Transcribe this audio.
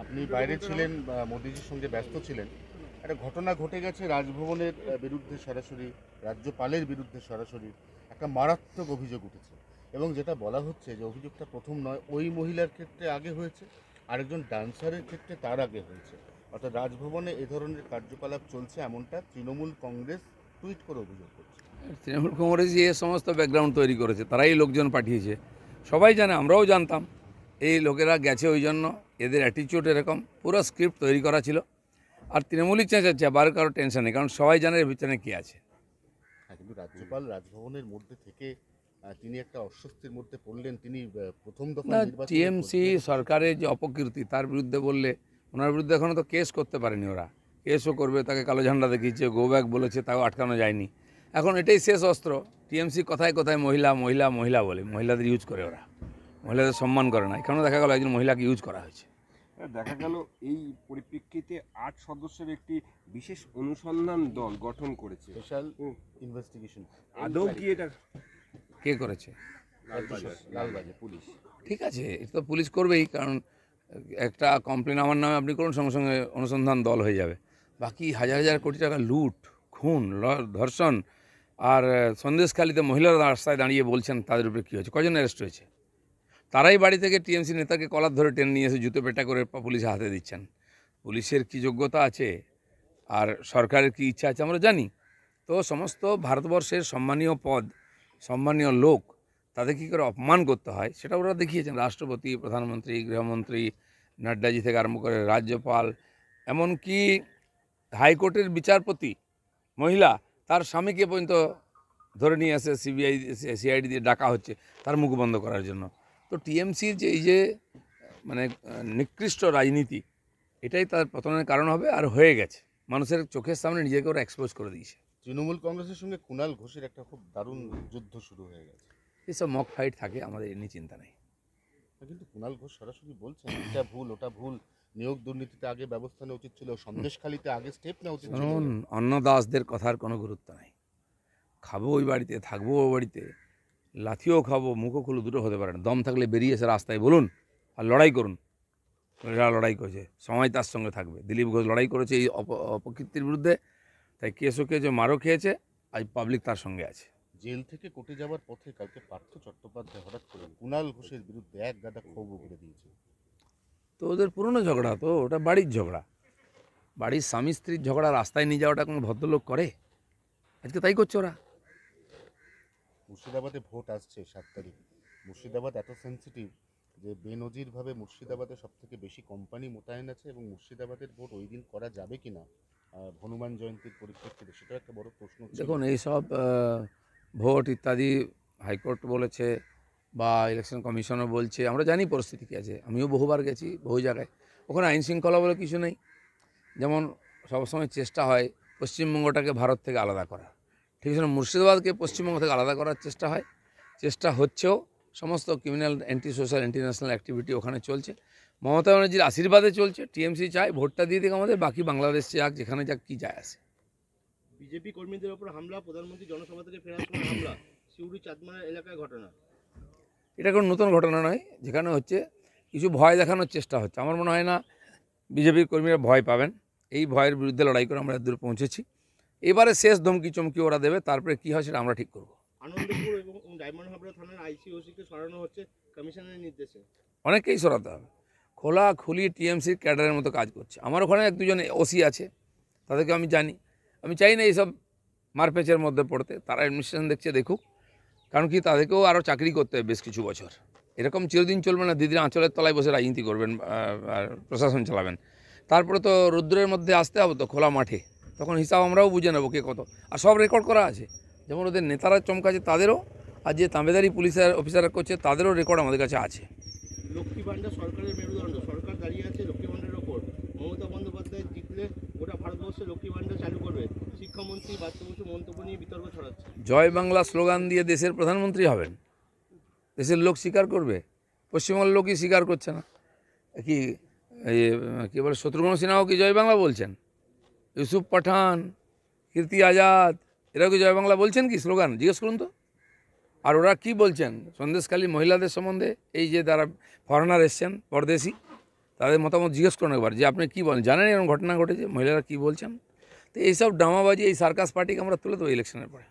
আপনি বাইরে ছিলেন বা মোদিজির সঙ্গে ব্যস্ত ছিলেন, একটা ঘটনা ঘটে গেছে রাজভবনের বিরুদ্ধে সরাসরি, রাজ্যপালের বিরুদ্ধে সরাসরি একটা মারাত্মক অভিযোগ উঠেছে এবং যেটা বলা হচ্ছে যে অভিযোগটা প্রথম নয়, ওই মহিলার ক্ষেত্রে আগে হয়েছে, আরেকজন ডান্সারের ক্ষেত্রে তার আগে হয়েছে। অর্থাৎ রাজভবনে এ ধরনের কার্যকলাপ চলছে এমনটা তৃণমূল কংগ্রেস টুইট করে অভিযোগ করছে। তৃণমূল কংগ্রেস যে সমস্ত ব্যাকগ্রাউন্ড তৈরি করেছে তারাই লোকজন পাঠিয়েছে, সবাই জানে, আমরাও জানতাম। এই লোকেরা গেছে ওই জন্য, এদের অ্যাটিচিউড এরকম, পুরো স্ক্রিপ্ট তৈরি করা ছিল। আর তৃণমূলই চেঁচাচ্ছে, আবার কারো টেনশন নেই, কারণ সবাই জানে এর ভিতরে কী আছে। হ্যাঁ, কিন্তু রাজ্যপাল রাজভবনের মধ্যে থেকে তিনি একটা অস্বস্তির মধ্যে পড়লেন। তিনি প্রথম দফা না, নির্বাচন টিএমসি সরকারের যে অপকীর্তি তার বিরুদ্ধে বললে, ওনার বিরুদ্ধে এখনও তো কেস করতে পারেনি ওরা। কেসও করবে, তাকে কালো ঝান্ডা দেখিয়েছে, গো ব্যাক বলেছে, তাও আটকানো যায়নি। এখন এটাই শেষ অস্ত্র। টিএমসি কথায় কথায় মহিলা মহিলা মহিলা বলে, মহিলাদের ইউজ করে ওরা, মহিলাদের সম্মান করে না। এখানেও দেখা গেল একজন মহিলাকে ইউজ করা হয়েছে। দেখা গেল এই পরিপ্রেক্ষিতে 8 সদস্যের একটি বিশেষ অনুসন্ধান দল গঠন করেছে। Special investigation. আদৌ কি এটা কে করেছে? লালবাগে পুলিশ। ঠিক আছে, এটা তো পুলিশ করবেই, কারণ একটা কমপ্লেন আমার নামে আপনি করুন, সঙ্গে সঙ্গে অনুসন্ধান দল হয়ে যাবে। বাকি হাজার হাজার কোটি টাকা লুট, খুন, ধর্ষণ, আর সন্দেশখালিতে মহিলারা রাস্তায় দাঁড়িয়ে বলছেন তাদের উপরে কী হয়েছে, কজন অ্যারেস্ট হয়েছে? তারাই বাড়ি থেকে টিএমসি নেতাকে কলার ধরে টেনে নিয়ে এসে জুতো পেটা করে পুলিশের হাতে দিচ্ছেন। পুলিশের কী যোগ্যতা আছে আর সরকারের কী ইচ্ছা আছে আমরা জানি। তো সমস্ত ভারতবর্ষের সম্মানীয় পদ, সম্মানীয় লোক, তাদের কী করে অপমান করতে হয় সেটা ওরা দেখিয়েছেন। রাষ্ট্রপতি, প্রধানমন্ত্রী, গৃহমন্ত্রী, নাড্ডাজি থেকে আরম্ভ করে রাজ্যপাল, এমনকি হাইকোর্টের বিচারপতি মহিলা, তার স্বামীকে পর্যন্ত ধরে নিয়ে আসে সিআইডি দিয়ে ডাকা হচ্ছে তার মুখ বন্ধ করার জন্য। তো টিএমসির যে এই যে মানে নিকৃষ্ট রাজনীতি, এটাই তার পতনের কারণ হবে, আর হয়ে গেছে। মানুষের চোখের সামনে নিজেকে ওরা এক্সপোজ করে দিয়েছে। তৃণমূল কংগ্রেসের সঙ্গে কুণাল ঘোষের একটা খুব দারুণ যুদ্ধ শুরু হয়ে গেছে। এসব মক ফাইট থাকে, আমাদের এমনি চিন্তা নেই। কিন্তু কুণাল ঘোষ সরাসরি বলছেন এটা ভুল, ওটা ভুল, নিয়োগ দুর্নীতিতে আগে ব্যবস্থা নেওয়া উচিত ছিল, সন্দেশখালিতে আগে স্টেপ নেওয়া উচিত ছিল। শুনুন, অন্নদাসদের কথার কোনো গুরুত্ব নাই। খাবো ওই বাড়িতে, থাকবো ওই বাড়িতে, লাথিও খাবো, মুখও খুলে, দুটো হতে পারে না। দম থাকলে বেরিয়ে এসে রাস্তায় বলুন আর লড়াই করুন। এরা লড়াই করেছে, সময় তার সঙ্গে থাকবে। দিলীপ ঘোষ লড়াই করেছে এই অপকীর্তির বিরুদ্ধে, তাই কেসও খেয়েছে, মারও খেয়েছে, আজ পাবলিক তার সঙ্গে আছে। জেল থেকে কোর্টে যাওয়ার পথে কালকে পার্থ চট্টোপাধ্যায় হঠাৎ করে কুণাল ঘোষের বিরুদ্ধে এক গাদা ক্ষোভ উগড়ে দিয়েছে। তো ওদের পুরনো ঝগড়া, তো ওটা বাড়ির ঝগড়া, বাড়ির স্বামী স্ত্রীর ঝগড়া রাস্তায় নিয়ে যাওয়াটা কোনো ভদ্রলোক করে? আজকে তাই করছে ওরা। মুর্শিদাবাদে ভোট আসছে 7 তারিখ। মুর্শিদাবাদ এত সেন্সিটিভ যে বেনজিরভাবে মুর্শিদাবাদে সবথেকে বেশি কোম্পানি মোতায়েন আছে এবং মুর্শিদাবাদের ভোট ওই দিন করা যাবে কি না হনুমান জয়ন্তীর পরিপ্রেক্ষিতে, সেটা একটা বড় প্রশ্ন ছিল। দেখুন, এইসব ভোট ইত্যাদি হাইকোর্ট বলেছে বা ইলেকশন কমিশনও বলছে, আমরা জানি পরিস্থিতি কী আছে। আমিও বহুবার গেছি বহু জায়গায়, ওখানে আইন শৃঙ্খলা বলে কিছু নেই। যেমন সবসময় চেষ্টা হয় পশ্চিমবঙ্গটাকে ভারত থেকে আলাদা করার, ঠিক আছে, মুর্শিদাবাদকে পশ্চিমবঙ্গ থেকে আলাদা করার চেষ্টা হয়, চেষ্টা হচ্ছেও। সমস্ত criminal, anti social, anti national activity ওখানে চলছে। মমতা ব্যানার্জির আশীর্বাদে চলছে। টিএমসি চায় ভোটটা দিয়ে দিক আমাদের, বাকি বাংলাদেশ যাক, যেখানে যাক, কী যায় আসে। বিজেপি কর্মীদের ওপর হামলা, প্রধানমন্ত্রী জনসভা থেকে ফেরার সময় হামলা, সিউড়ি চাঁদমারা এলাকায় ঘটনা। এটা কোনো নতুন ঘটনা নয়, যেখানে হচ্ছে কিছু ভয় দেখানোর চেষ্টা হচ্ছে। আমার মনে হয় না বিজেপির কর্মীরা ভয় পাবেন। এই ভয়ের বিরুদ্ধে লড়াই করে আমরা দূর পৌঁছেছি। এবারে শেষ ধমকি চমকি ওরা দেবে, তারপরে কী হয় সেটা আমরা ঠিক করব। আনন্দপুর এবং ডায়মন্ড হাবড়া থানার আইসিওসিকে সরানো হচ্ছে কমিশনের নির্দেশে। অনেককেই সরাতে হবে। খোলাখুলি টিএমসির ক্যাডারের মতো কাজ করছে। আমার ওখানে এক দুজন ওসি আছে, তাদেরকে আমি জানি। আমি চাই না এইসব মারপেচের মধ্যে পড়তে। তারা অ্যাডমিনিস্ট্রেশন দেখছে, দেখুক, কারণ কি তাদেরকেও আরও চাকরি করতে হবে বেশ কিছু বছর। এরকম চিরদিন চলবে না, দিদির আঁচলের তলায় বসে রাজনীতি করবেন আর প্রশাসন চালাবেন। তারপরে তো রৌদ্রের মধ্যে আসতে হবে, তো খোলা মাঠে, তখন হিসাব আমরাও বুঝে নেবো কে কত। আর সব রেকর্ড করা আছে, যেমন ওদের নেতারা চমকাছে তাদেরও, আর যে তাঁবেদারি পুলিশের অফিসাররা করছে তাদেরও রেকর্ড আমাদের কাছে আছে। লক্ষ্মী ভাণ্ডার সরকারের মেরুদণ্ড, সরকার দাঁড়িয়ে আছে লক্ষ্মী ভাণ্ডারের ওপর। মমতা বন্দ্যোপাধ্যায় জিতলে গোটা ভারতবর্ষে লক্ষ্মী ভাণ্ডার চালু করবে। শিক্ষামন্ত্রী বাচ্চু বসু মন্তব্য নিয়ে বিতর্ক ছড়াচ্ছে। জয় বাংলা স্লোগান দিয়ে দেশের প্রধানমন্ত্রী হবেন, দেশের লোক স্বীকার করবে? পশ্চিমবঙ্গের লোকই স্বীকার করছে না। কী বলে, শত্রুঘ্ন সিনহাও কি জয় বাংলা বলছেন? ইউসুফ পাঠান, কীর্তি আজাদ, এরাও কি জয় বাংলা বলছেন কি স্লোগান? জিজ্ঞেস করুন তো। আর ওরা কি বলছেন সন্দেশখালী মহিলাদের সম্বন্ধে? এই যে যারা ফরেনার এসছেন, পরদেশি, তাদের মতামত জিজ্ঞেস করুন একবার যে আপনি কী বলেন, জানেন এরকম ঘটনা ঘটেছে, মহিলারা কী বলছেন। তো এইসব ড্রামাবাজি, এই সার্কাস পার্টিকে আমরা তুলে দেবো ইলেকশনের পরে।